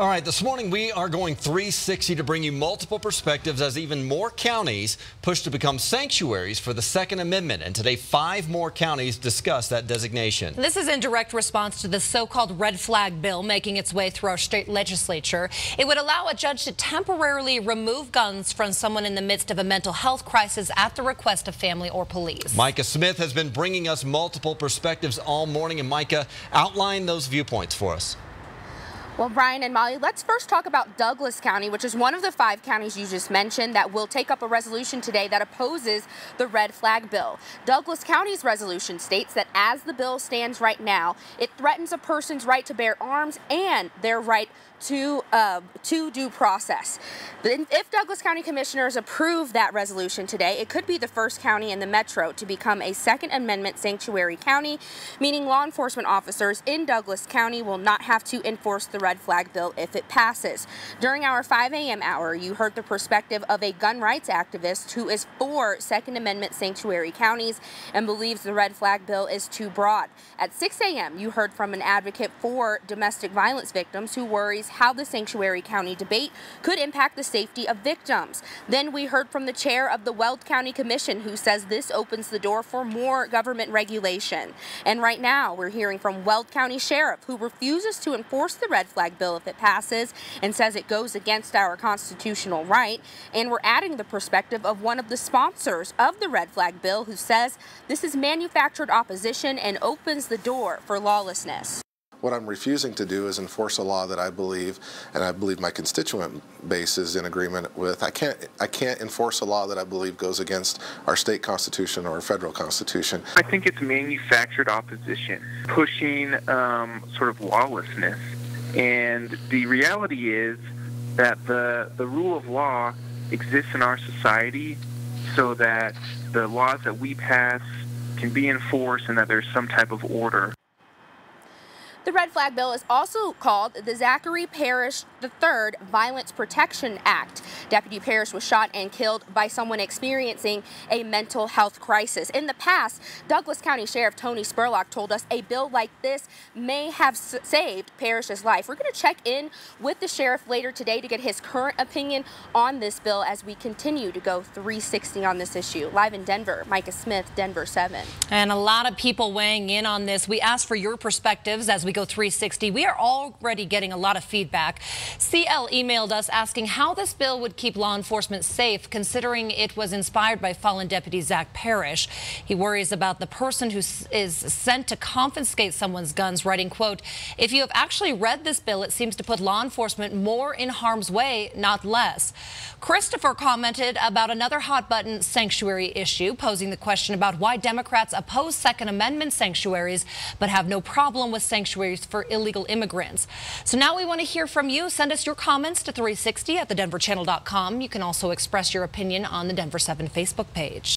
All right, this morning we are going 360 to bring you multiple perspectives as even more counties push to become sanctuaries for the Second Amendment. And today, 5 more counties discuss that designation. This is in direct response to the so-called red flag bill making its way through our state legislature. It would allow a judge to temporarily remove guns from someone in the midst of a mental health crisis at the request of family or police. Micah Smith has been bringing us multiple perspectives all morning. And Micah, outline those viewpoints for us. Well, Brian and Molly, let's first talk about Douglas County, which is one of the 5 counties you just mentioned that will take up a resolution today that opposes the red flag bill. Douglas County's resolution states that as the bill stands right now, it threatens a person's right to bear arms and their right to due process. If Douglas County commissioners approve that resolution today, it could be the first county in the metro to become a Second Amendment sanctuary county, meaning law enforcement officers in Douglas County will not have to enforce the red flag bill if it passes. During our 5 a.m. hour, you heard the perspective of a gun rights activist who is for Second Amendment sanctuary counties and believes the red flag bill is too broad. At 6 a.m., you heard from an advocate for domestic violence victims who worries how the sanctuary county debate could impact the safety of victims. Then we heard from the chair of the Weld County Commission who says this opens the door for more government regulation. And right now we're hearing from Weld County Sheriff who refuses to enforce the red flag bill if it passes and says it goes against our constitutional right. And we're adding the perspective of one of the sponsors of the red flag bill who says this is manufactured opposition and opens the door for lawlessness. What I'm refusing to do is enforce a law that I believe, and I believe my constituent base is in agreement with. I can't enforce a law that I believe goes against our state constitution or federal constitution. I think it's manufactured opposition, pushing sort of lawlessness. And the reality is that the rule of law exists in our society so that the laws that we pass can be enforced and that there's some type of order. The red flag bill is also called the Zachary Parrish III Violence Protection Act. Deputy Parrish was shot and killed by someone experiencing a mental health crisis. In the past, Douglas County Sheriff Tony Spurlock told us a bill like this may have saved Parrish's life. We're going to check in with the sheriff later today to get his current opinion on this bill as we continue to go 360 on this issue. Live in Denver, Micah Smith, Denver 7. And a lot of people weighing in on this. We asked for your perspectives as we go 360. We are already getting a lot of feedback. CL emailed us asking how this bill would keep law enforcement safe, considering it was inspired by fallen Deputy Zach Parrish. He worries about the person who is sent to confiscate someone's guns, writing, quote, "If you have actually read this bill, it seems to put law enforcement more in harm's way, not less." Christopher commented about another hot-button sanctuary issue, posing the question about why Democrats oppose Second Amendment sanctuaries but have no problem with sanctuaries for illegal immigrants. So now we want to hear from you. Send us your comments to 360 at thedenverchannel.com. You can also express your opinion on the Denver 7 Facebook page.